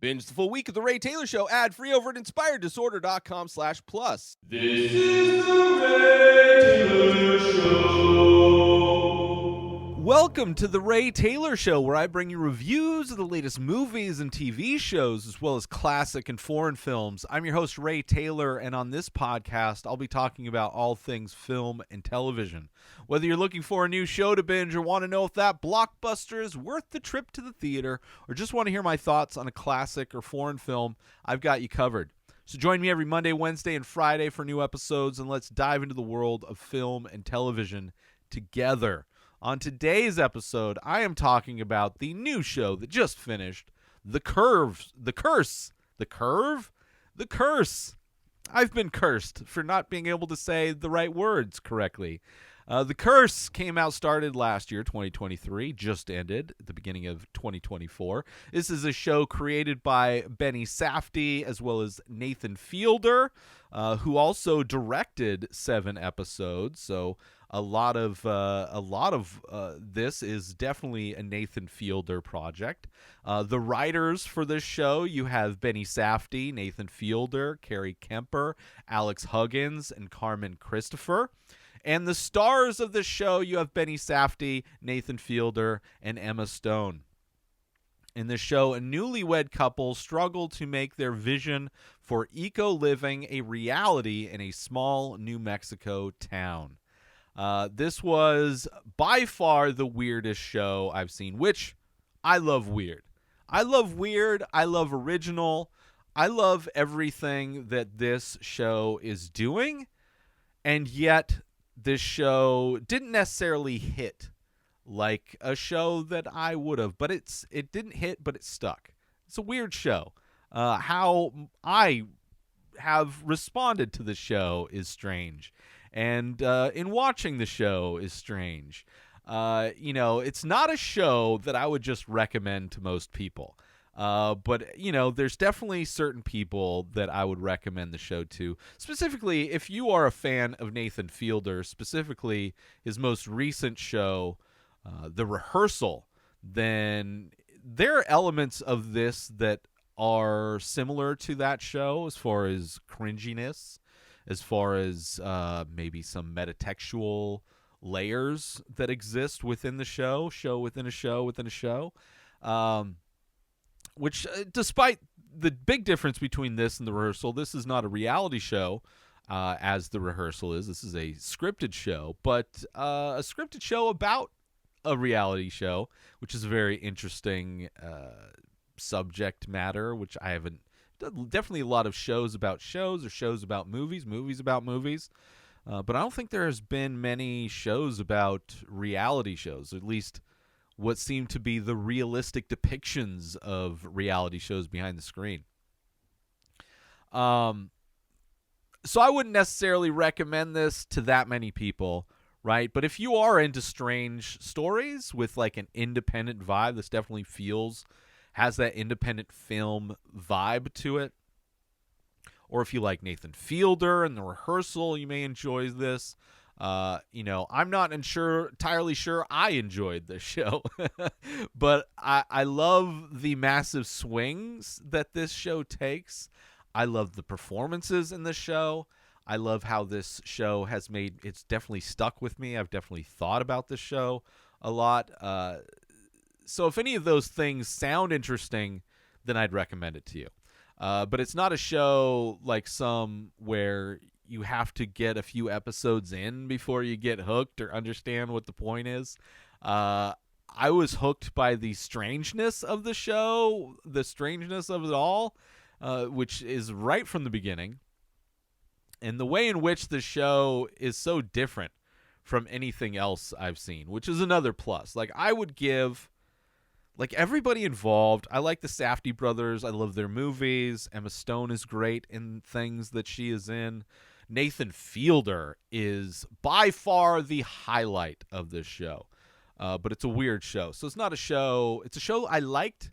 Binge the full week of The Ray Taylor Show ad-free over at inspireddisorder.com/plus. This is The Ray Taylor Show. Welcome to The Ray Taylor Show, where I bring you reviews of the latest movies and TV shows, as well as classic and foreign films. I'm your host, Ray Taylor, and on this podcast, I'll be talking about all things film and television. Whether you're looking for a new show to binge or want to know if that blockbuster is worth the trip to the theater, or just want to hear my thoughts on a classic or foreign film, I've got you covered. So join me every Monday, Wednesday, and Friday for new episodes, and let's dive into the world of film and television together. On today's episode, I am talking about the new show that just finished, The Curse. I've been cursed for not being able to say the right words correctly. The Curse started last year, 2023, just ended at the beginning of 2024. This is a show created by Benny Safdie as well as Nathan Fielder, who also directed 7 episodes. So a lot of this is definitely a Nathan Fielder project. The writers for this show, you have Benny Safdie, Nathan Fielder, Carrie Kemper, Alex Huggins, and Carmen Christopher. And the stars of this show, you have Benny Safdie, Nathan Fielder, and Emma Stone. In this show, a newlywed couple struggle to make their vision for eco-living a reality in a small New Mexico town. This was by far the weirdest show I've seen, which I love weird. I love weird. I love original. I love everything that this show is doing, and yet this show didn't necessarily hit like a show that I would have, but it didn't hit, but it stuck. It's a weird show. How I have responded to the show is strange, and in watching the show is strange. It's not a show that I would just recommend to most people. But there's definitely certain people that I would recommend the show to. Specifically, if you are a fan of Nathan Fielder, specifically his most recent show, The Rehearsal, then there are elements of this that are similar to that show as far as cringiness, as far as maybe some metatextual layers that exist within the show within a show within a show. Which, despite the big difference between this and The Rehearsal, this is not a reality show, as The Rehearsal is. This is a scripted show, but a scripted show about a reality show, which is a very interesting subject matter, which I haven't... Definitely a lot of shows about shows, or shows about movies, movies about movies, but I don't think there has been many shows about reality shows, at least what seem to be the realistic depictions of reality shows behind the screen. So I wouldn't necessarily recommend this to that many people, right? But if you are into strange stories with like an independent vibe, this definitely has that independent film vibe to it. Or if you like Nathan Fielder and The Rehearsal, you may enjoy this. I'm not entirely sure I enjoyed this show, but I love the massive swings that this show takes. I love the performances in this show. I love how this show it's definitely stuck with me. I've definitely thought about this show a lot. So if any of those things sound interesting, then I'd recommend it to you. But it's not a show like some where you have to get a few episodes in before you get hooked or understand what the point is. I was hooked by the strangeness of the show, the strangeness of it all, which is right from the beginning. And the way in which the show is so different from anything else I've seen, which is another plus. Like, I would give... Like, everybody involved, I like the Safdie brothers. I love their movies. Emma Stone is great in things that she is in. Nathan Fielder is by far the highlight of this show. But it's a weird show. So it's not a show. It's a show I liked,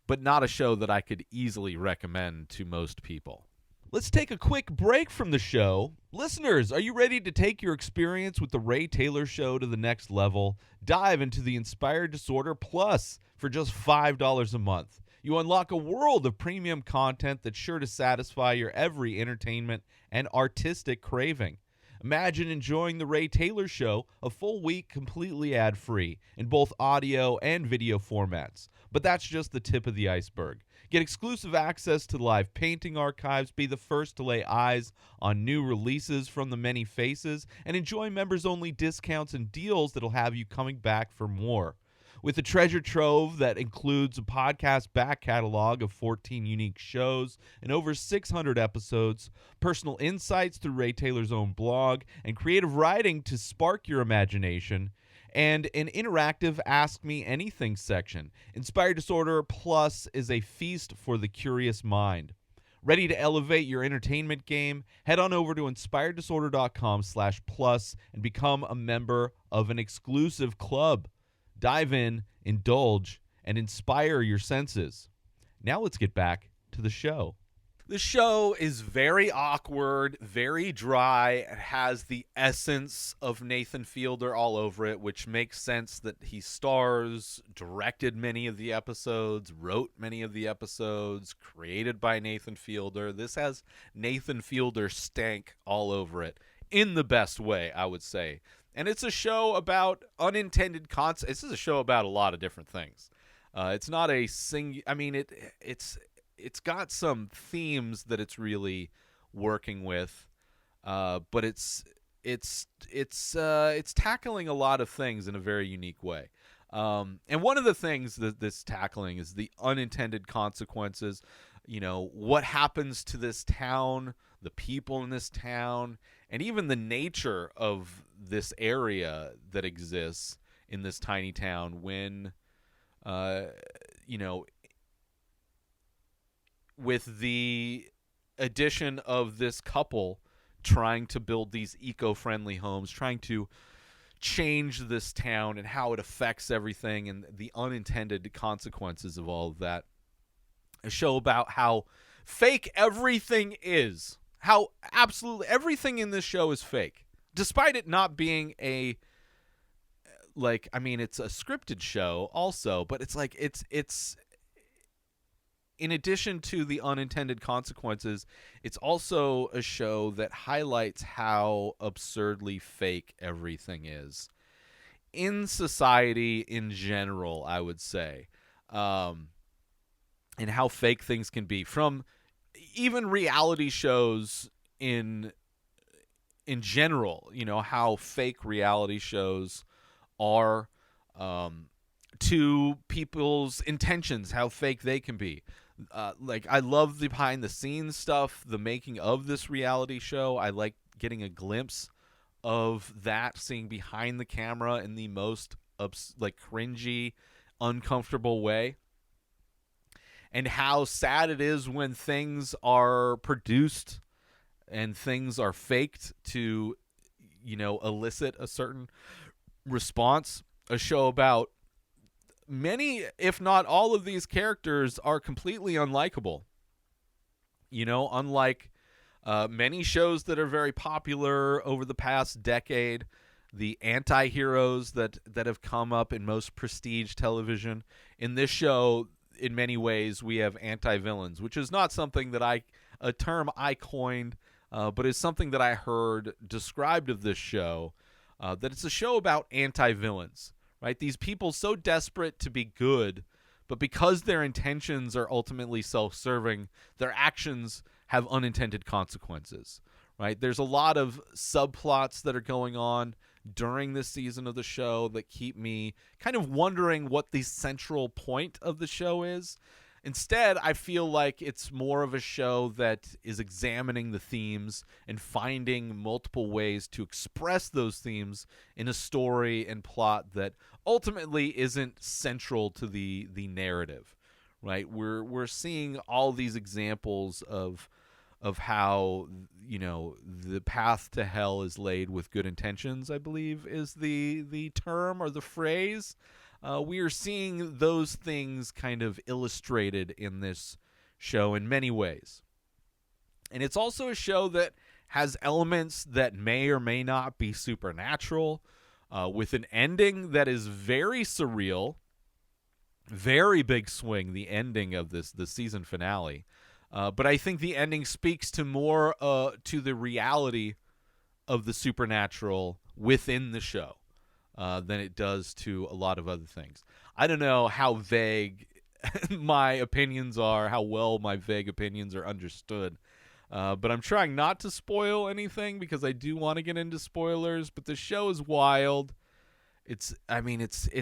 but not a show that I could easily recommend to most people. Let's take a quick break from the show. Listeners, are you ready to take your experience with the Ray Taylor Show to the next level? Dive into the Inspired Disorder Plus for just $5 a month. You unlock a world of premium content that's sure to satisfy your every entertainment and artistic craving. Imagine enjoying The Ray Taylor Show a full week completely ad-free in both audio and video formats. But that's just the tip of the iceberg. Get exclusive access to the live painting archives, be the first to lay eyes on new releases from the many faces, and enjoy members-only discounts and deals that'll have you coming back for more. With a treasure trove that includes a podcast back catalog of 14 unique shows and over 600 episodes, personal insights through Ray Taylor's own blog, and creative writing to spark your imagination, and an interactive Ask Me Anything section, Inspired Disorder Plus is a feast for the curious mind. Ready to elevate your entertainment game? Head on over to inspireddisorder.com/plus and become a member of an exclusive club. Dive in, indulge, and inspire your senses. Now let's get back to the show. The show is very awkward, very dry. It has the essence of Nathan Fielder all over it, which makes sense that he stars, directed many of the episodes, wrote many of the episodes, created by Nathan Fielder. This has Nathan Fielder stank all over it, in the best way, I would say. And it's a show about unintended consequences. This is a show about a lot of different things. It's not a I mean, it's got some themes that it's really working with, but it's tackling a lot of things in a very unique way. And one of the things that this tackling is the unintended consequences. You know, what happens to this town, the people in this town, and even the nature of this area that exists in this tiny town when, you know, with the addition of this couple trying to build these eco-friendly homes, trying to change this town and how it affects everything and the unintended consequences of all of that. A show about how fake everything is. How absolutely everything in this show is fake. Despite it not being a, like, I mean, it's a scripted show also, but it's like, it's in addition to the unintended consequences, it's also a show that highlights how absurdly fake everything is. In society in general, I would say. And how fake things can be, from even reality shows in general, you know, how fake reality shows are, to people's intentions, how fake they can be. Like, I love the behind the scenes stuff, the making of this reality show. I like getting a glimpse of that, seeing behind the camera in the most like cringy, uncomfortable way. And how sad it is when things are produced and things are faked to, you know, elicit a certain response. A show about many, if not all of these characters are completely unlikable. You know, unlike many shows that are very popular over the past decade, the anti-heroes that have come up in most prestige television. In this show, in many ways, we have anti-villains, which is not something that a term I coined, but is something that I heard described of this show, that it's a show about anti-villains, right? These people so desperate to be good, but because their intentions are ultimately self-serving, their actions have unintended consequences, right? There's a lot of subplots that are going on during this season of the show that keep me kind of wondering what the central point of the show is. Instead, I feel like it's more of a show that is examining the themes and finding multiple ways to express those themes in a story and plot that ultimately isn't central to the narrative, right? We're seeing all these examples of how, you know, the path to hell is laid with good intentions, I believe is the term or the phrase. We are seeing those things kind of illustrated in this show in many ways. And it's also a show that has elements that may or may not be supernatural, with an ending that is very surreal, Very big swing, the ending of the season finale. But I think the ending speaks to more to the reality of the supernatural within the show than it does to a lot of other things. I don't know how vague my opinions are, how well my vague opinions are understood. But I'm trying not to spoil anything because I do want to get into spoilers. But the show is wild. It's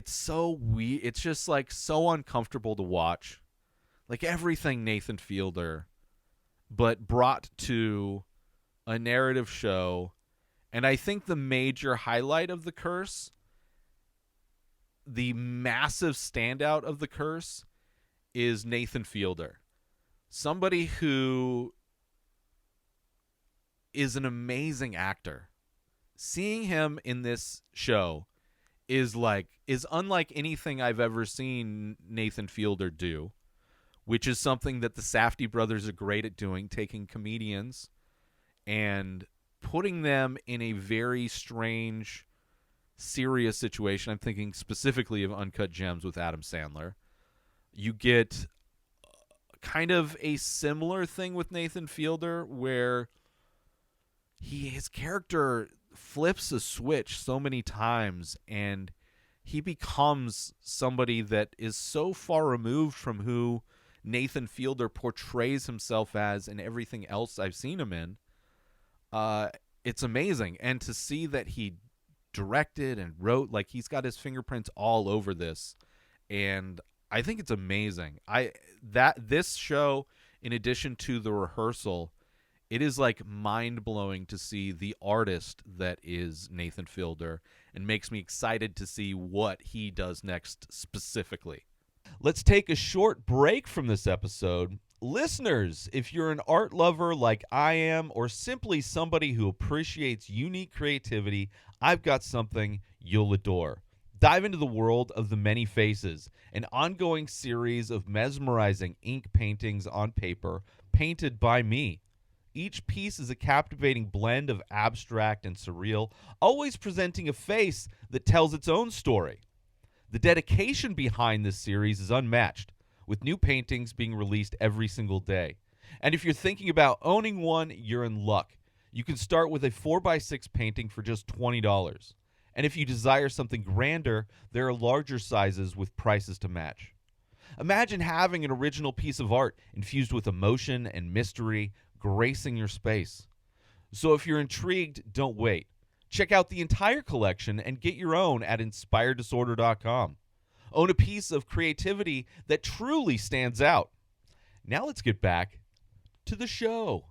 so weird. It's just like so uncomfortable to watch. Like everything Nathan Fielder, but brought to a narrative show. And I think the major highlight of the curse, the massive standout of the curse, is Nathan Fielder. Somebody who is an amazing actor. Seeing him in this show is unlike anything I've ever seen Nathan Fielder do, which is something that the Safdie brothers are great at doing, taking comedians and putting them in a very strange, serious situation. I'm thinking specifically of Uncut Gems with Adam Sandler. You get kind of a similar thing with Nathan Fielder where his character flips a switch so many times and he becomes somebody that is so far removed from who Nathan Fielder portrays himself as in everything else I've seen him in. It's amazing. And to see that he directed and wrote, like he's got his fingerprints all over this. And I think it's amazing. This show, in addition to the rehearsal, it is like mind-blowing to see the artist that is Nathan Fielder and makes me excited to see what he does next specifically. Let's take a short break from this episode. Listeners, if you're an art lover like I am, or simply somebody who appreciates unique creativity, I've got something you'll adore. Dive into the world of The Many Faces, an ongoing series of mesmerizing ink paintings on paper painted by me. Each piece is a captivating blend of abstract and surreal, always presenting a face that tells its own story. The dedication behind this series is unmatched, with new paintings being released every single day. And if you're thinking about owning one, you're in luck. You can start with a 4x6 painting for just $20. And if you desire something grander, there are larger sizes with prices to match. Imagine having an original piece of art infused with emotion and mystery, gracing your space. So if you're intrigued, don't wait. Check out the entire collection and get your own at inspireddisorder.com. Own a piece of creativity that truly stands out. Now let's get back to the show.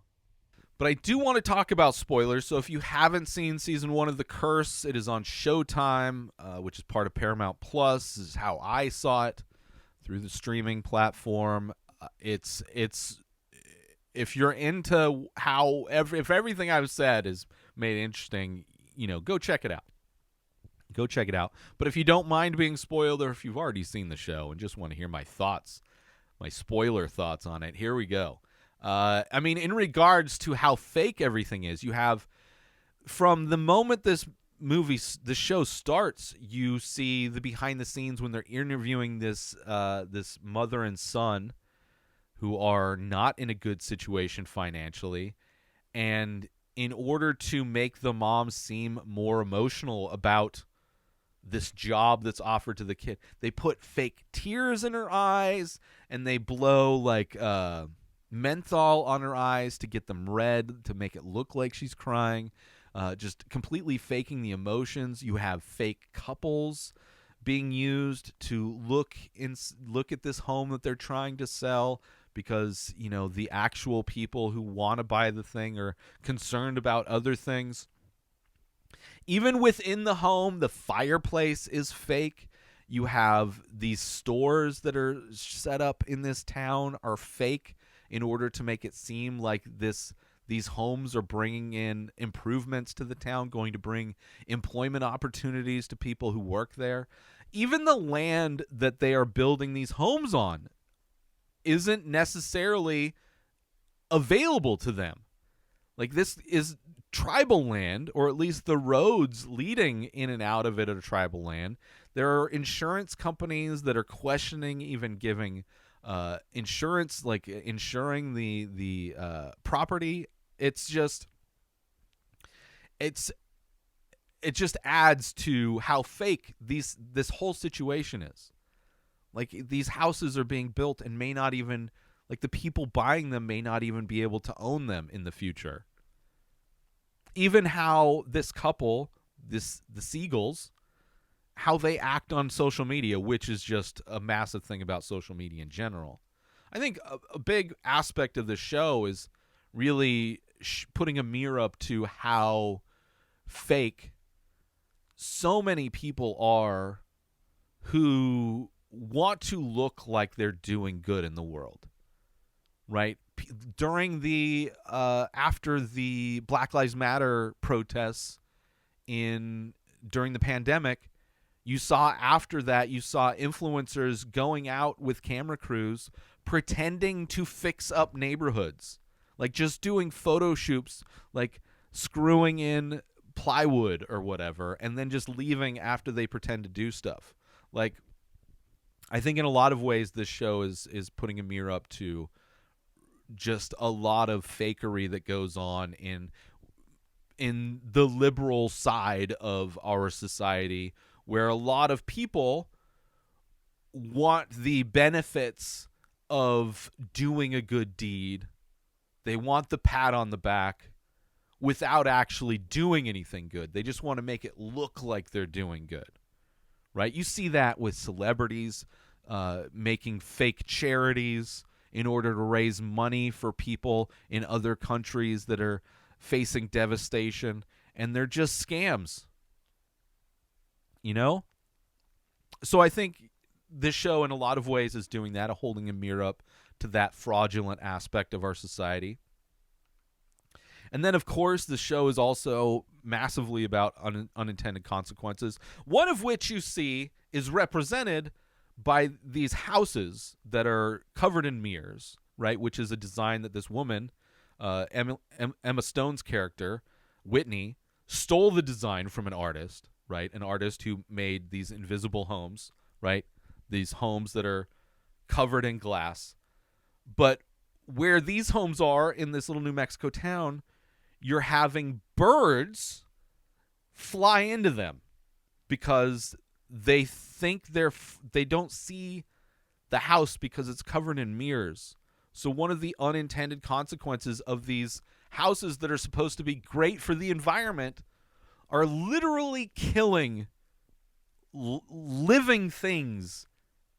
But I do want to talk about spoilers, so if you haven't seen season 1 of The Curse, it is on Showtime, which is part of Paramount Plus. This is how I saw it through the streaming platform. It's if you're into if everything I've said is made interesting, go check it out. Go check it out. But if you don't mind being spoiled, or if you've already seen the show and just want to hear my thoughts, my spoiler thoughts on it, here we go. In regards to how fake everything is, you have, from the moment the show starts, you see the behind the scenes when they're interviewing this mother and son who are not in a good situation financially, and in order to make the mom seem more emotional about this job that's offered to the kid, they put fake tears in her eyes and they blow like menthol on her eyes to get them red to make it look like she's crying, just completely faking the emotions. You have fake couples being used to look at this home that they're trying to sell, because the actual people who want to buy the thing are concerned about other things. Even within the home, the fireplace is fake. You have these stores that are set up in this town are fake in order to make it seem like these homes are bringing in improvements to the town, going to bring employment opportunities to people who work there. Even the land that they are building these homes on isn't necessarily available to them. Like, this is tribal land, or at least the roads leading in and out of it are tribal land. There are insurance companies that are questioning even giving insurance, like insuring the property. It's just it's it just adds to how fake this whole situation is. Like, these houses are being built and may not even, like, the people buying them may not even be able to own them in the future. Even how this couple, the Seagulls, how they act on social media, which is just a massive thing about social media in general. I think a big aspect of the show is really putting a mirror up to how fake so many people are who want to look like they're doing good in the world, right? During the after the Black Lives Matter protests during the pandemic, you saw influencers going out with camera crews pretending to fix up neighborhoods, like just doing photo shoots, like screwing in plywood or whatever, and then just leaving after they pretend to do stuff. Like, I think in a lot of ways this show is putting a mirror up to just a lot of fakery that goes on in the liberal side of our society, where a lot of people want the benefits of doing a good deed. They want the pat on the back without actually doing anything good. They just want to make it look like they're doing good, right? You see that with celebrities making fake charities in order to raise money for people in other countries that are facing devastation, and they're just scams, you know? So I think this show in a lot of ways is doing that, holding a mirror up to that fraudulent aspect of our society. And then, of course, the show is also massively about unintended consequences, one of which you see is represented by these houses that are covered in mirrors, right? Which is a design that this woman, Emma Stone's character, Whitney, stole the design from an artist, right? An artist who made these invisible homes, right? These homes that are covered in glass. But where these homes are in this little New Mexico town, you're having birds fly into them because they think they don't see the house because it's covered in mirrors. So one of the unintended consequences of these houses that are supposed to be great for the environment are literally killing living things.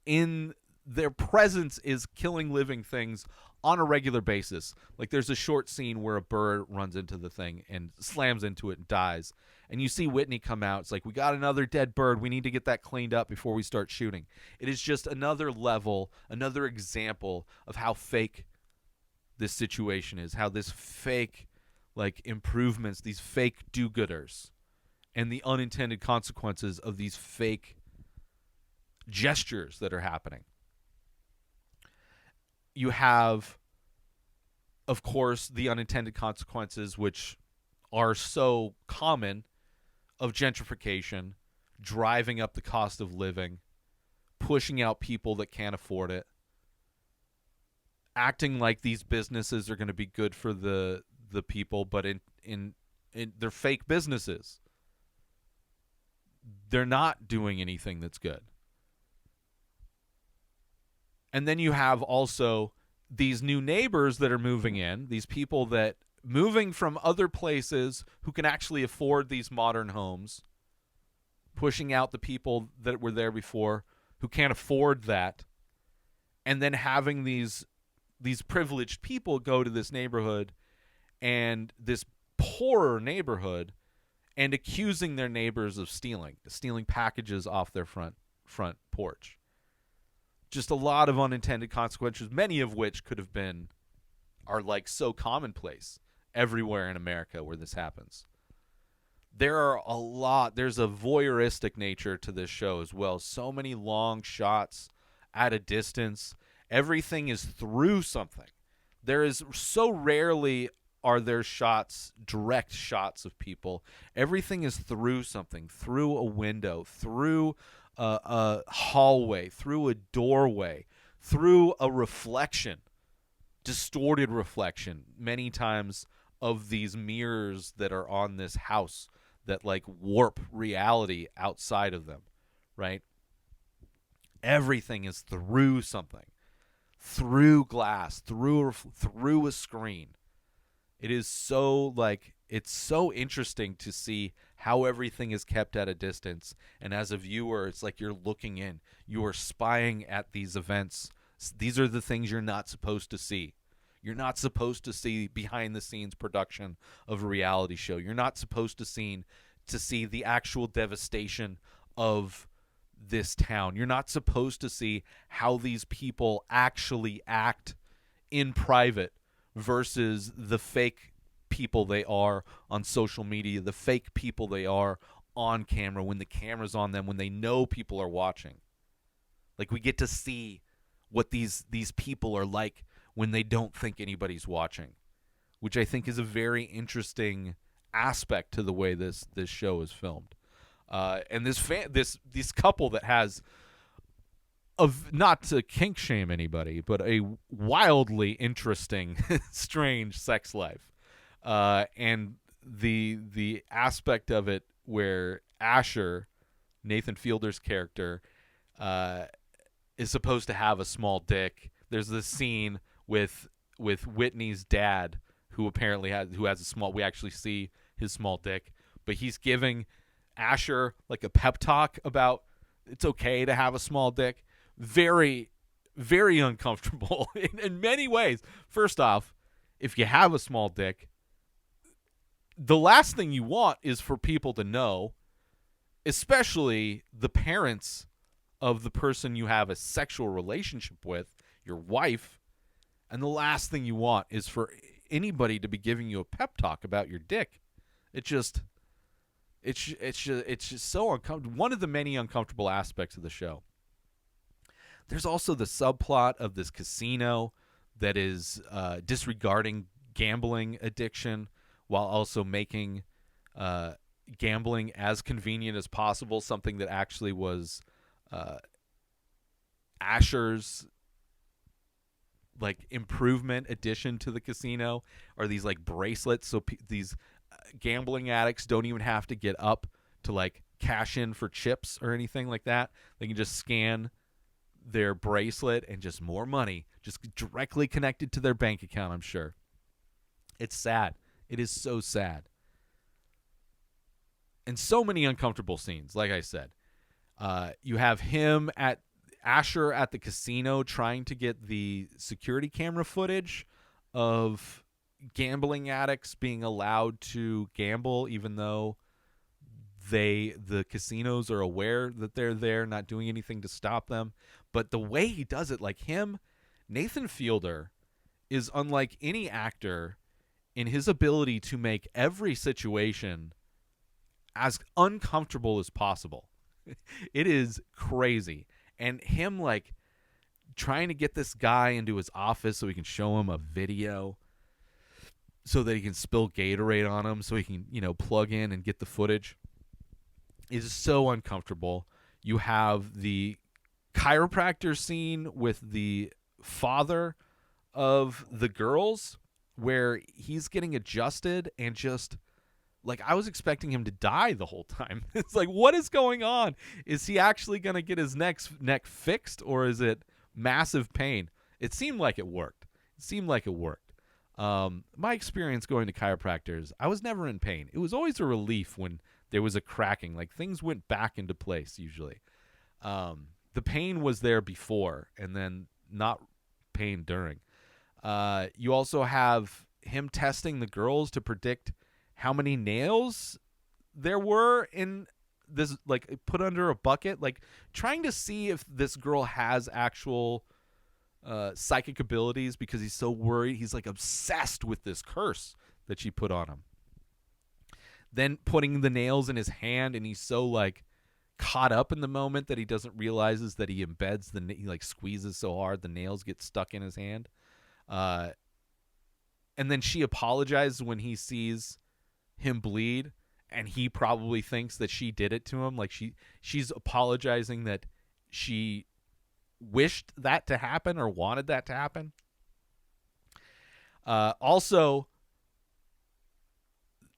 In their presence is killing living things on a regular basis. Like, there's a short scene where a bird runs into the thing and slams into it and dies. And you see Whitney come out. It's like, we got another dead bird. We need to get that cleaned up before we start shooting. It is just another level, another example of how fake this situation is, how this fake, like, improvements, these fake do-gooders, and the unintended consequences of these fake gestures that are happening. You have, of course, the unintended consequences, which are so common, of gentrification, driving up the cost of living, pushing out people that can't afford it, acting like these businesses are going to be good for the people, but in they're fake businesses. They're not doing anything that's good. And then you have also these new neighbors that are moving in, these people that moving from other places who can actually afford these modern homes, pushing out the people that were there before who can't afford that, and then having these privileged people go to this neighborhood and this poorer neighborhood and accusing their neighbors of stealing packages off their front porch. Just a lot of unintended consequences, many of which are like so commonplace everywhere in America where this happens. There's a voyeuristic nature to this show as well. So many long shots at a distance. Everything is through something. There is so rarely are there direct shots of people. Everything is through something, through a window, through a hallway, through a doorway, through a reflection, distorted reflection, many times of these mirrors that are on this house that like warp reality outside of them, right? Everything is through something, through glass, through a screen. It is so like it's so interesting to see how everything is kept at a distance, and as a viewer it's like you're looking in, you are spying at these events. These are the things you're not supposed to see. You're not supposed to see behind the scenes production of a reality show. You're not supposed to see the actual devastation of this town. You're not supposed to see how these people actually act in private versus the fake people they are on social media, the fake people they are on camera when the camera's on them, when they know people are watching. Like we get to see what these people are like when they don't think anybody's watching, which I think is a very interesting aspect to the way this show is filmed. And this couple that has not to kink shame anybody, but a wildly interesting, strange sex life, and the aspect of it where Asher, Nathan Fielder's character, is supposed to have a small dick. There's this scene with Whitney's dad, who apparently has a small. We actually see his small dick, but he's giving Asher like a pep talk about it's okay to have a small dick. Very, very uncomfortable in many ways. First off, if you have a small dick, the last thing you want is for people to know, especially the parents of the person you have a sexual relationship with, your wife, and the last thing you want is for anybody to be giving you a pep talk about your dick. It's just so uncomfortable. One of the many uncomfortable aspects of the show. There's also the subplot of this casino that is disregarding gambling addiction while also making gambling as convenient as possible, something that actually was Asher's like improvement addition to the casino, are these like bracelets, so these gambling addicts don't even have to get up to like cash in for chips or anything like that. They can just scan their bracelet and just more money just directly connected to their bank account. I'm sure it's sad. It is so sad, and so many uncomfortable scenes. Like I said, you have Asher at the casino trying to get the security camera footage of gambling addicts being allowed to gamble, even though the casinos are aware that they're there, not doing anything to stop them. But the way he does it, like Nathan Fielder is unlike any actor in his ability to make every situation as uncomfortable as possible. It is crazy. And him like trying to get this guy into his office so he can show him a video so that he can spill Gatorade on him so he can, plug in and get the footage is so uncomfortable. You have the chiropractor scene with the father of the girls where he's getting adjusted and just like I was expecting him to die the whole time. It's like, what is going on? Is he actually going to get his neck fixed, or is it massive pain? It seemed like it worked. My experience going to chiropractors, I was never in pain. It was always a relief when there was a cracking. Like things went back into place usually. The pain was there before and then not pain during. You also have him testing the girls to predict how many nails there were in this, like put under a bucket, like trying to see if this girl has actual psychic abilities because he's so worried. He's like obsessed with this curse that she put on him. Then putting the nails in his hand, and he's so like caught up in the moment that he doesn't realizes that he embeds he like squeezes so hard the nails get stuck in his hand. And then she apologizes when he sees him bleed, and he probably thinks that she did it to him. Like she's apologizing that she wished that to happen or wanted that to happen. Also,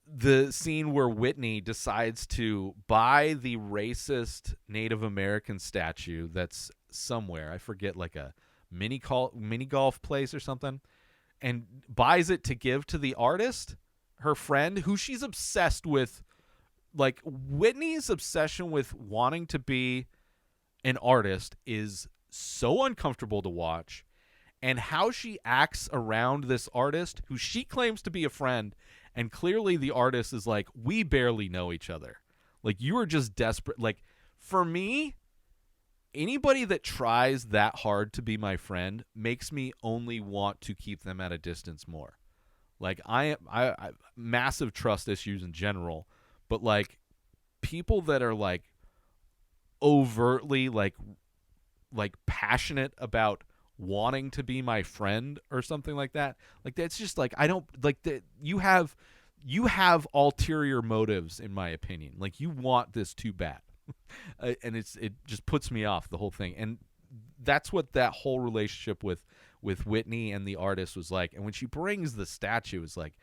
the scene where Whitney decides to buy the racist Native American statue that's somewhere, I forget, like a mini golf place or something, and buys it to give to the artist, her friend, who she's obsessed with. Like, Whitney's obsession with wanting to be an artist is so uncomfortable to watch, and how she acts around this artist who she claims to be a friend, and clearly the artist is like, we barely know each other. Like, you are just desperate. Like, for me, anybody that tries that hard to be my friend makes me only want to keep them at a distance more. Like, I massive trust issues in general, but like people that are like overtly like passionate about wanting to be my friend or something like that, like that's just like, I don't like that. You have ulterior motives, in my opinion. Like, you want this too bad. And it just puts me off, the whole thing. And that's what that whole relationship with Whitney and the artist was like. And when she brings the statue, it's like,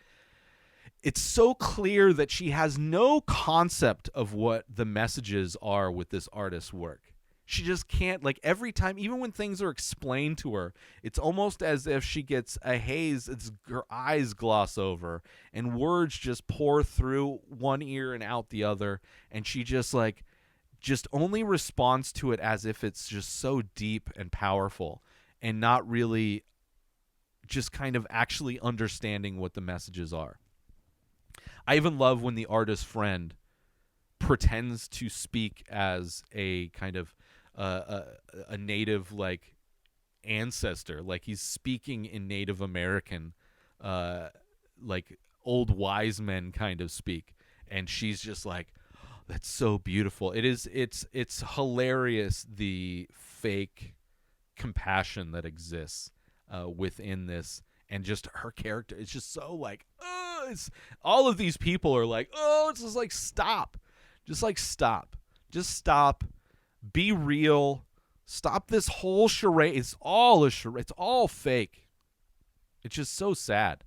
it's so clear that she has no concept of what the messages are with this artist's work. She just can't, like, every time, even when things are explained to her, it's almost as if she gets a haze, her eyes gloss over, and words just pour through one ear and out the other, and she just only responds to it as if it's just so deep and powerful, and not really just kind of actually understanding what the messages are. I even love when the artist friend pretends to speak as a kind of a native, like, ancestor, like he's speaking in Native American, like old wise men kind of speak, and she's just like, oh, that's so beautiful. It's hilarious, the fake compassion that exists within this, and just her character is just so like, oh, it's all of these people are like, oh, it's just like, stop, be real, stop this whole charade. It's all a charade. It's all fake. It's just so sad.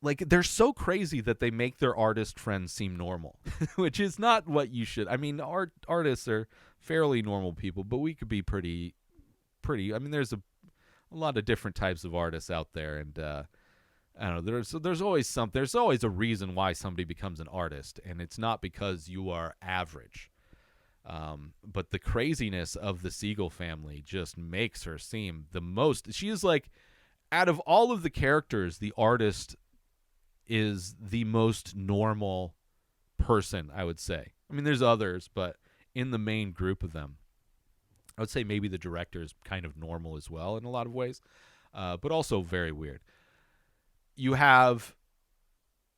Like, they're so crazy that they make their artist friends seem normal, which is not what you should. I mean, artists are fairly normal people, but we could be pretty. I mean, there's a lot of different types of artists out there, and I don't know. There's always a reason why somebody becomes an artist, and it's not because you are average. But the craziness of the Siegel family just makes her seem the most. She is like, out of all of the characters, the artist is the most normal person, I would say. I mean, there's others, but in the main group of them, I would say maybe the director is kind of normal as well in a lot of ways, but also very weird. You have,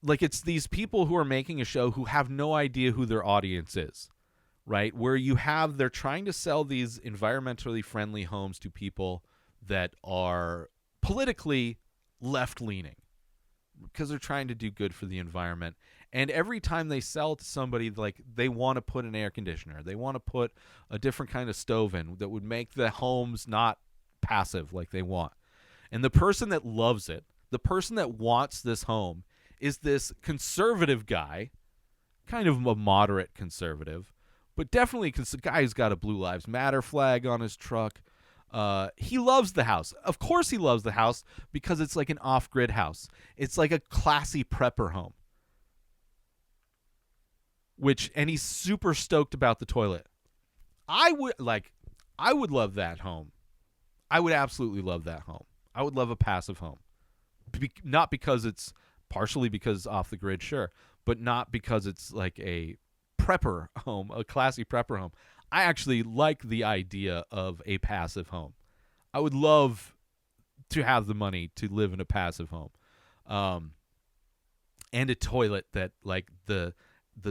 like, it's these people who are making a show who have no idea who their audience is, right? Where they're trying to sell these environmentally friendly homes to people that are politically left-leaning, because they're trying to do good for the environment. And every time they sell to somebody, like, they want to put an air conditioner, they want to put a different kind of stove in that would make the homes not passive like they want. And the person that loves it, the person that wants this home, is this conservative guy, kind of a moderate conservative, but definitely a guy who's got a Blue Lives Matter flag on his truck. He loves the house. Of course he loves the house, because it's like an off-grid house. It's like a classy prepper home. And he's super stoked about the toilet. I would love that home. I would absolutely love that home. I would love a passive home. Not because it's, partially because off the grid, sure, but not because it's like a prepper home, a classy prepper home. I actually like the idea of a passive home. I would love to have the money to live in a passive home. And a toilet that, like, the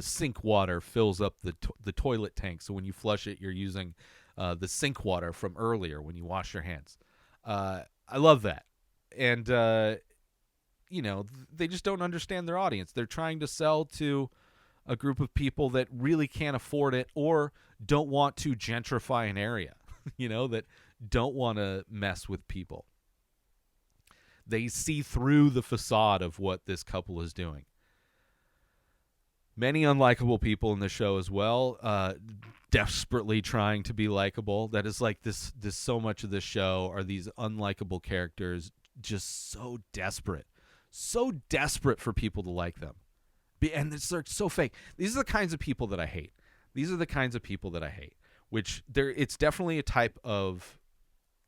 sink water fills up the toilet tank, so when you flush it, you're using the sink water from earlier when you wash your hands. I love that. And they just don't understand their audience. They're trying to sell to a group of people that really can't afford it or don't want to gentrify an area, that don't want to mess with people. They see through the facade of what this couple is doing. Many unlikable people in the show as well, desperately trying to be likable. That is like this so much of this show are these unlikable characters just so desperate for people to like them. And they're so fake. These are the kinds of people that I hate. Which it's definitely a type of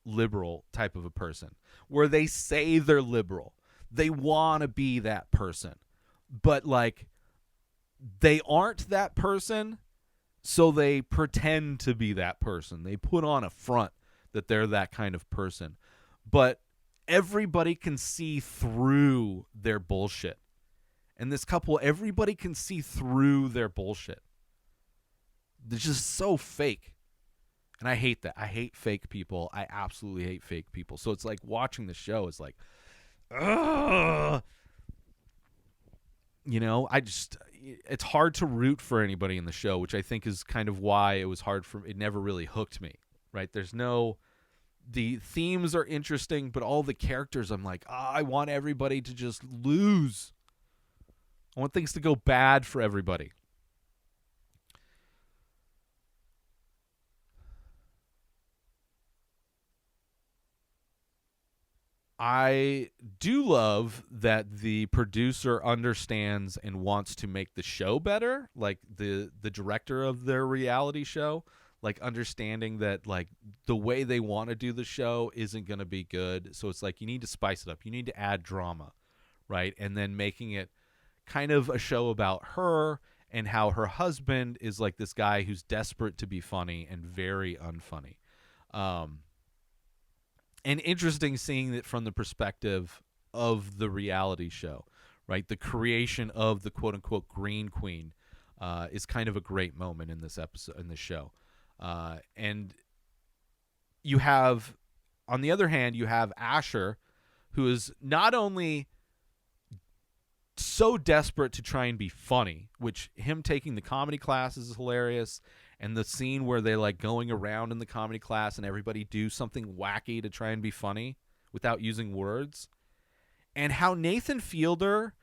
liberal type of a person where they say they're liberal. They want to be that person. But like they aren't that person, so they pretend to be that person. They put on a front that they're that kind of person. But everybody can see through their bullshit. And this couple, everybody can see through their bullshit. They're just so fake. And I hate that. I hate fake people. I absolutely hate fake people. So it's like watching the show is like, ugh. It's hard to root for anybody in the show, which I think is kind of why it was hard it never really hooked me, right? The themes are interesting, but all the characters, I'm like, I want everybody to just lose. I want things to go bad for everybody. I do love that the producer understands and wants to make the show better, like the director of their reality show, like understanding that like the way they want to do the show isn't going to be good. So it's like you need to spice it up. You need to add drama, right? And then making it kind of a show about her and how her husband is like this guy who's desperate to be funny and very unfunny. And interesting seeing it from the perspective of the reality show, right? The creation of the quote-unquote Green Queen is kind of a great moment in this episode, in this show. And you have, on the other hand, you have Asher, who is not only so desperate to try and be funny, which him taking the comedy classes is hilarious. And the scene where they're like going around in the comedy class and everybody do something wacky to try and be funny without using words. And how Nathan Fielder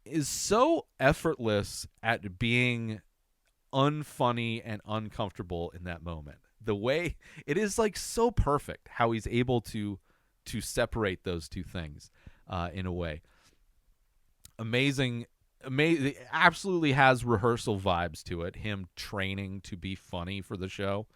is so effortless at being unfunny and uncomfortable in that moment. The way it is like so perfect how he's able to separate those two things in a way. Amazing, absolutely has rehearsal vibes to it, him training to be funny for the show.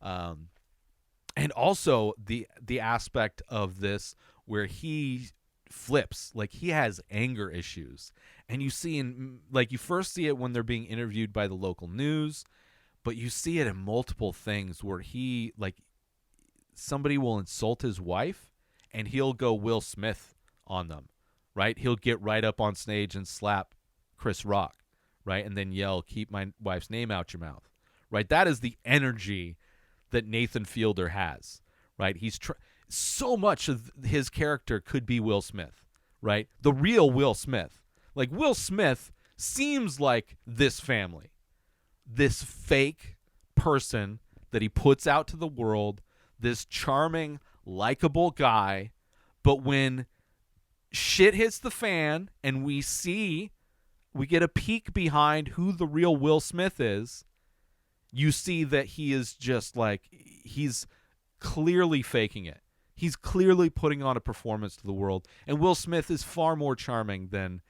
And also the aspect of this where he flips, like he has anger issues. And you see you first see it when they're being interviewed by the local news, but you see it in multiple things where he, like, somebody will insult his wife and he'll go Will Smith on them, right? He'll get right up on stage and slap Chris Rock, right? And then yell, "Keep my wife's name out your mouth," right? That is the energy that Nathan Fielder has, right? He's so much of his character could be Will Smith, right? The real Will Smith. Like, Will Smith seems like this family, this fake person that he puts out to the world, this charming, likable guy. But when shit hits the fan and we get a peek behind who the real Will Smith is, you see that he is just like, he's clearly faking it. He's clearly putting on a performance to the world. And Will Smith is far more charming than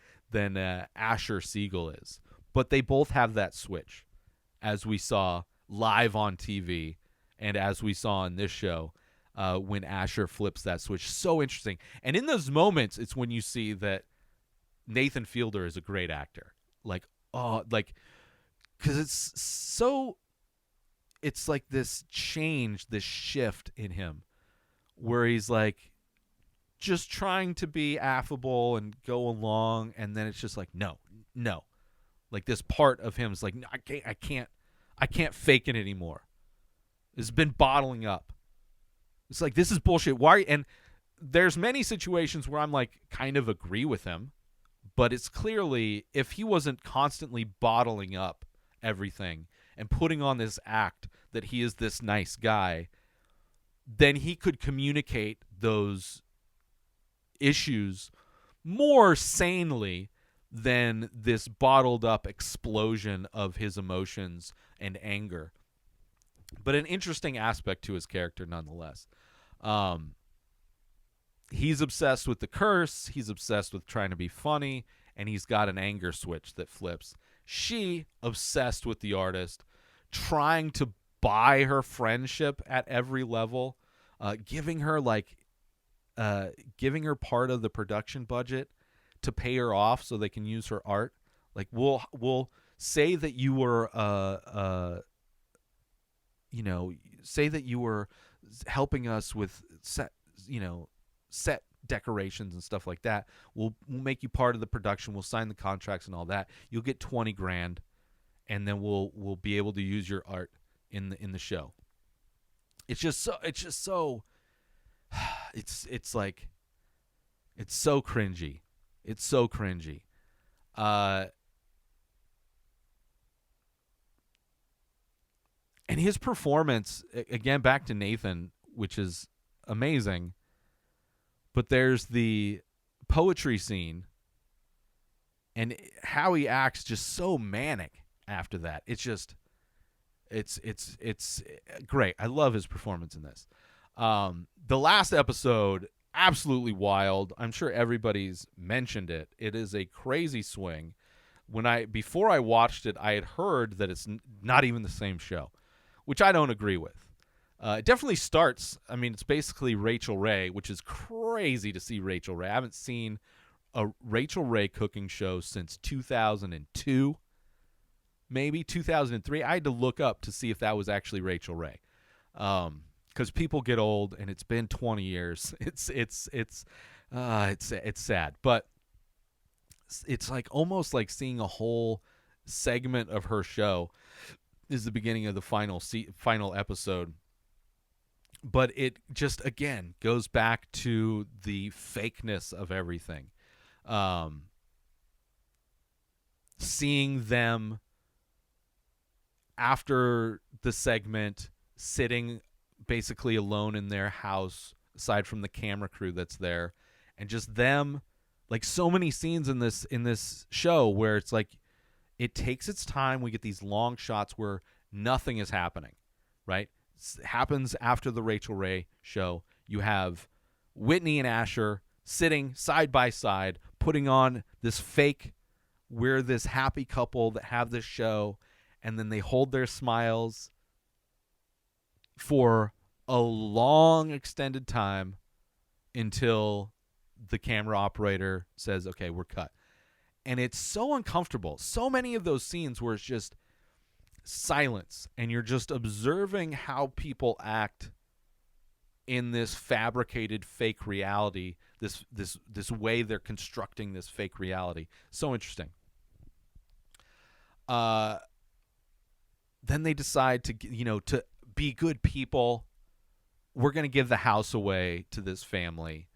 Asher Siegel is. But they both have that switch, as we saw live on TV and as we saw in this show when Asher flips that switch. So interesting. And in those moments, it's when you see that Nathan Fielder is a great actor. Like, because it's like this change, this shift in him where he's like just trying to be affable and go along. And then it's just like, no. Like, this part of him is like, no, I can't fake it anymore. It's been bottling up. It's like, this is bullshit. Why? And there's many situations where I'm like kind of agree with him, but it's clearly if he wasn't constantly bottling up everything and putting on this act that he is this nice guy, then he could communicate those issues more sanely than this bottled up explosion of his emotions and anger. But an interesting aspect to his character nonetheless. He's obsessed with the curse, he's obsessed with trying to be funny, and he's got an anger switch that flips. She, obsessed with the artist, trying to buy her friendship at every level, giving her part of the production budget to pay her off so they can use her art. Like we'll say that you were say that you were helping us with set decorations and stuff like that. We'll make you part of the production. We'll sign the contracts and all that. You'll get $20,000, and then we'll be able to use your art in the show. It's just so it's so cringy. It's so cringy. And his performance, again, back to Nathan, which is amazing. But there's the poetry scene and how he acts just so manic after that. It's just, it's great. I love his performance in this. The last episode, absolutely wild. I'm sure everybody's mentioned it. It is a crazy swing. Before I watched it, I had heard that it's not even the same show, which I don't agree with. It definitely starts, I mean, it's basically Rachel Ray, which is crazy to see Rachel Ray. I haven't seen a Rachel Ray cooking show since 2002, maybe 2003. I had to look up to see if that was actually Rachel Ray. Because people get old, and it's been 20 years. It's sad, but it's like almost like seeing a whole segment of her show is the beginning of the final episode. But it just, again, goes back to the fakeness of everything. Seeing them after the segment sitting basically alone in their house, aside from the camera crew that's there, and just them, like so many scenes in this show where it's like it takes its time. We get these long shots where nothing is happening, right? Happens after the Rachel Ray show. You have Whitney and Asher sitting side by side, putting on this fake, we're this happy couple that have this show, and then they hold their smiles for a long extended time until the camera operator says, okay, we're cut. And it's so uncomfortable. So many of those scenes where it's just silence, and you're just observing how people act in this fabricated fake reality, this way they're constructing this fake reality. So interesting. Then they decide to be good people. We're going to give the house away to this family.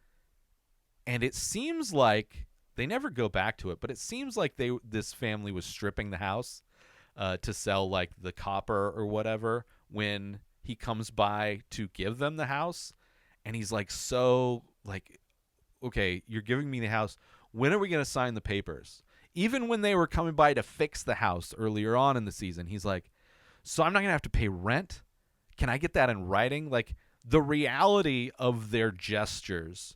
And it seems like they never go back to it, but it seems like this family was stripping the house to sell like the copper or whatever when he comes by to give them the house. And he's like, so like, okay, you're giving me the house. When are we going to sign the papers? Even when they were coming by to fix the house earlier on in the season, he's like, so I'm not going to have to pay rent? Can I get that in writing? Like, the reality of their gestures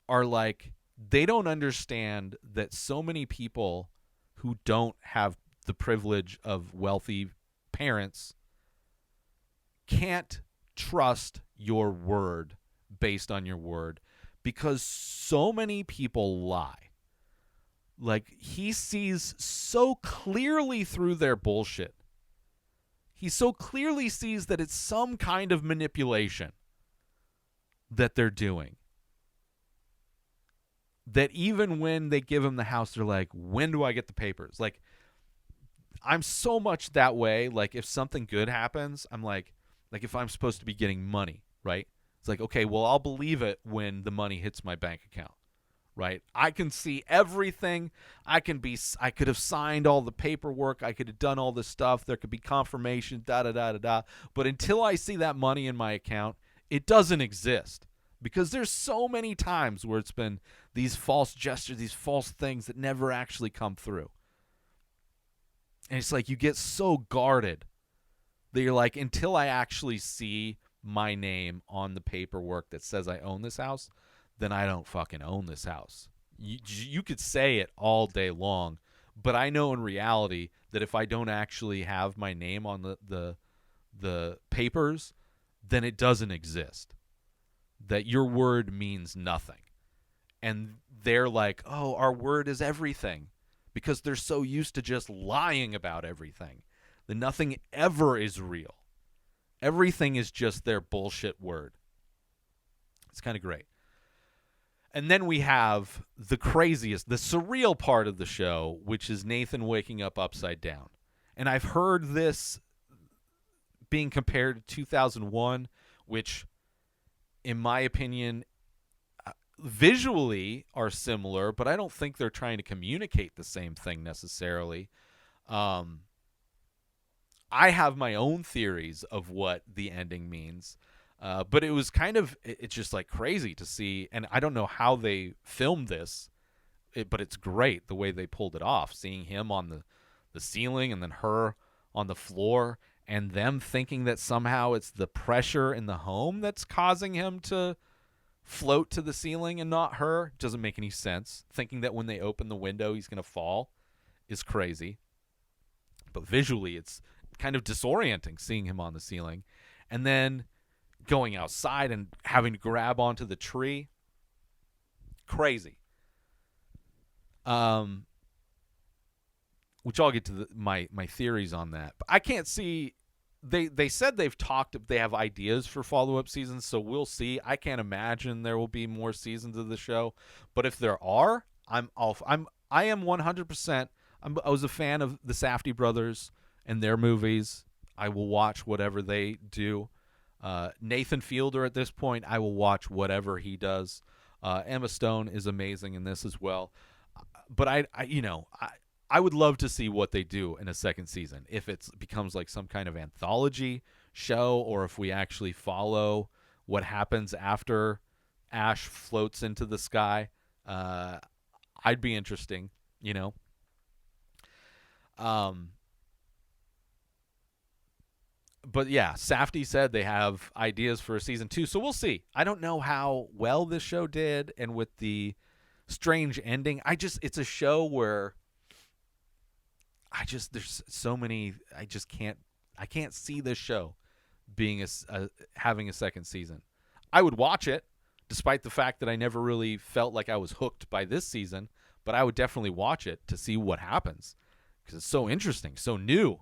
are like, they don't understand that so many people who don't have the privilege of wealthy parents can't trust your word based on your word, because so many people lie. Like, he sees so clearly through their bullshit. He so clearly sees that it's some kind of manipulation that they're doing, that even when they give him the house, they're like, when do I get the papers? Like, I'm so much that way. Like, if something good happens, I'm like if I'm supposed to be getting money, right? It's like, okay, well, I'll believe it when the money hits my bank account, right? I can see everything. I could have signed all the paperwork. I could have done all this stuff. There could be confirmation, da da da da da. But until I see that money in my account, it doesn't exist. Because there's so many times where it's been these false gestures, these false things that never actually come through. And it's like you get so guarded that you're like, until I actually see my name on the paperwork that says I own this house, then I don't fucking own this house. You could say it all day long, but I know in reality that if I don't actually have my name on the papers, then it doesn't exist. That your word means nothing. And they're like, oh, our word is everything. Because they're so used to just lying about everything that nothing ever is real. Everything is just their bullshit word. It's kind of great. And then we have the craziest, the surreal part of the show, which is Nathan waking up upside down. And I've heard this being compared to 2001, which, in my opinion, visually are similar, but I don't think they're trying to communicate the same thing necessarily. I have my own theories of what the ending means, but it was it's just like crazy to see, and I don't know how they filmed this, but it's great the way they pulled it off, seeing him on the ceiling and then her on the floor, and them thinking that somehow it's the pressure in the home that's causing him to float to the ceiling and not her. Doesn't make any sense. Thinking that when they open the window he's going to fall is crazy. But visually it's kind of disorienting seeing him on the ceiling. And then going outside and having to grab onto the tree. Crazy. Which I'll get to my theories on that. But I can't see. They said they have ideas for follow-up seasons, so we'll see. I can't imagine there will be more seasons of the show, but if there are, I am 100%. I was a fan of the Safdie brothers and their movies. I will watch whatever they do. Nathan Fielder at this point, I will watch whatever he does. Emma Stone is amazing in this as well. But I would love to see what they do in a second season. If it becomes like some kind of anthology show, or if we actually follow what happens after Ash floats into the sky, I'd be interesting, But yeah, Safdie said they have ideas for a season 2, so we'll see. I don't know how well this show did, and with the strange ending, it's a show where there's so many, I can't see this show being having a second season. I would watch it, despite the fact that I never really felt like I was hooked by this season, but I would definitely watch it to see what happens, because it's so interesting, so new.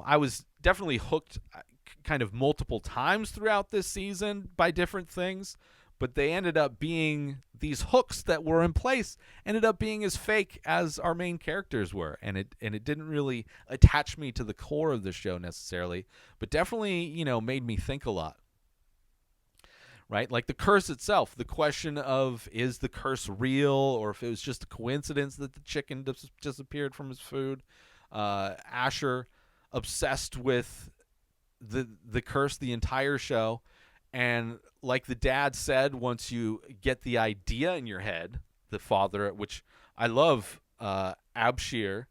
I was definitely hooked kind of multiple times throughout this season by different things, but they ended up being, these hooks that were in place ended up being as fake as our main characters were, and it didn't really attach me to the core of the show necessarily, but definitely, made me think a lot. Right? Like the curse itself, the question of, is the curse real, or if it was just a coincidence that the chicken disappeared from his food. Asher obsessed with the curse the entire show, and like the dad said, once you get the idea in your head, the father, which I love, Abshir,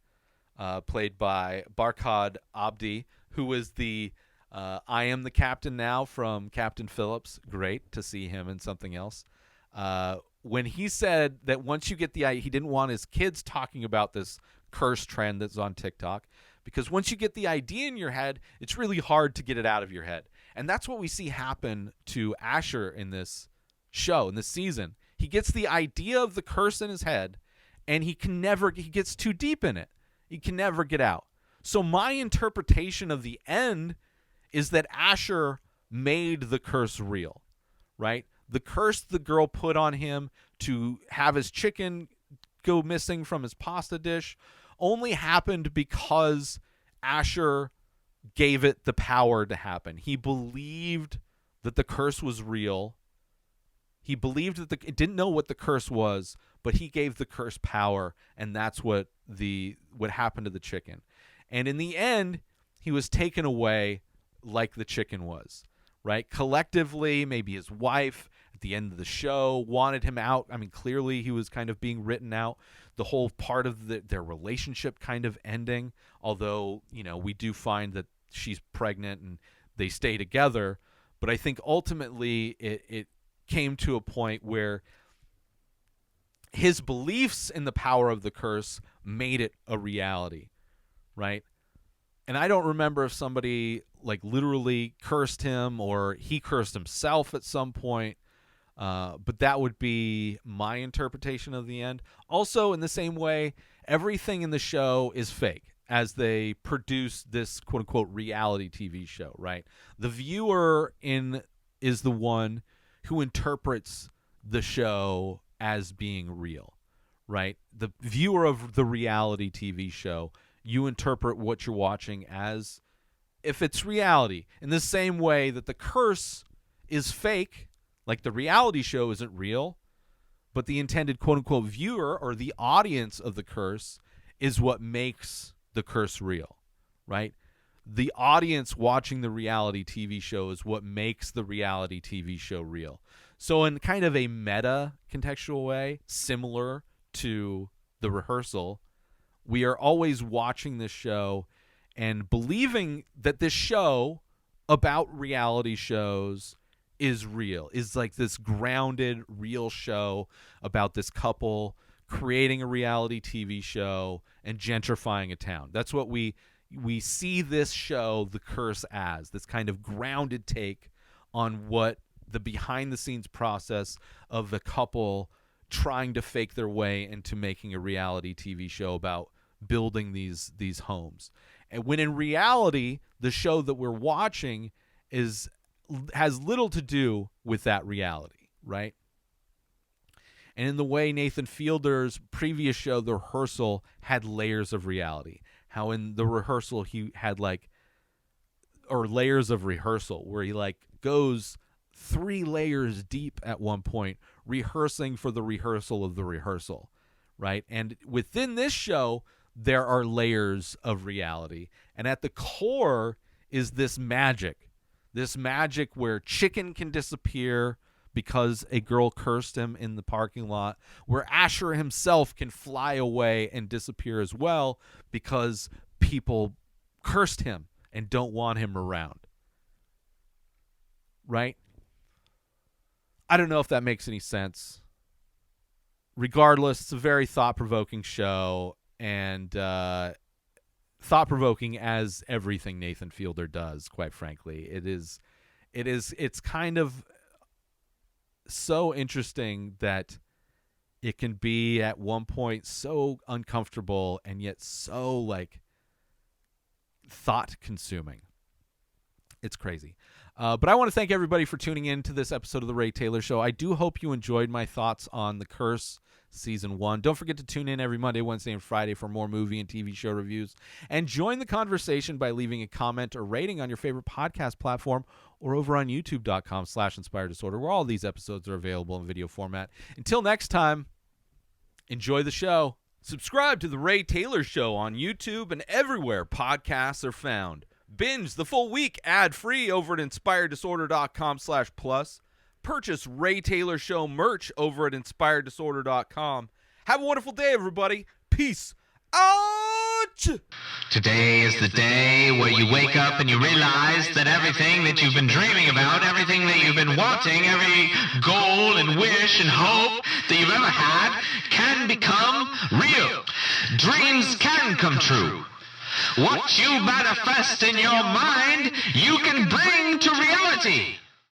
played by Barkhad Abdi, who was the I Am the Captain Now from Captain Phillips. Great to see him in something else. When he said that once you get the idea, he didn't want his kids talking about this curse trend that's on TikTok, because once you get the idea in your head, it's really hard to get it out of your head. And that's what we see happen to Asher in this show, in this season. He gets the idea of the curse in his head, and he gets too deep in it. He can never get out. So my interpretation of the end is that Asher made the curse real, right? The curse the girl put on him to have his chicken go missing from his pasta dish only happened because Asher gave it the power to happen. He believed that the curse was real. He believed that it didn't know what the curse was, but he gave the curse power, and that's what happened to the chicken. And in the end, he was taken away like the chicken was, right? Collectively, maybe his wife at the end of the show wanted him out. I mean, clearly he was kind of being written out. The whole part of their relationship kind of ending, although, we do find that she's pregnant and they stay together. But I think ultimately it came to a point where his beliefs in the power of the curse made it a reality, right? And I don't remember if somebody literally cursed him or he cursed himself at some point, but that would be my interpretation of the end. Also, in the same way, everything in the show is fake as they produce this quote-unquote reality TV show, right? The viewer is the one who interprets the show as being real, right? The viewer of the reality TV show, you interpret what you're watching as if it's reality. In the same way that the curse is fake, like the reality show isn't real, but the intended quote-unquote viewer or the audience of the curse is what makes the curse real, right? The audience watching the reality TV show is what makes the reality TV show real. So in kind of a meta contextual way, similar to the rehearsal, we are always watching this show and believing that this show about reality shows is real, is like this grounded, real show about this couple creating a reality TV show and gentrifying a town. That's what we see this show, The Curse, as this kind of grounded take on what the behind-the-scenes process of the couple trying to fake their way into making a reality TV show about building these homes. And when in reality, the show that we're watching has little to do with that reality, right? And in the way Nathan Fielder's previous show, The Rehearsal, had layers of reality. How in the rehearsal he had layers of rehearsal where he goes 3 layers deep at one point, rehearsing for the rehearsal of the rehearsal, right? And within this show, there are layers of reality. And at the core is this magic where chicken can disappear because a girl cursed him in the parking lot, where Asher himself can fly away and disappear as well because people cursed him and don't want him around. Right? I don't know if that makes any sense. Regardless, it's a very thought-provoking show, and thought-provoking as everything Nathan Fielder does, quite frankly. It's kind of so interesting that it can be at one point so uncomfortable and yet so thought-consuming. It's crazy. But I want to thank everybody for tuning in to this episode of The Ray Taylor Show. I do hope you enjoyed my thoughts on The Curse Season 1. Don't forget to tune in every Monday, Wednesday, and Friday for more movie and TV show reviews. And join the conversation by leaving a comment or rating on your favorite podcast platform or over on youtube.com/inspireddisorder, where all these episodes are available in video format. Until next time, enjoy the show. Subscribe to The Ray Taylor Show on YouTube and everywhere podcasts are found. Binge the full week ad-free over at inspireddisorder.com/plus. Purchase Ray Taylor Show merch over at inspireddisorder.com. Have a wonderful day, everybody. Peace out! Today is the day where you wake up and you realize that everything that you've been dreaming about, everything that you've been wanting, every goal and wish and hope that you've ever had can become real. Dreams can come true. What you manifest in your mind, you can bring to reality.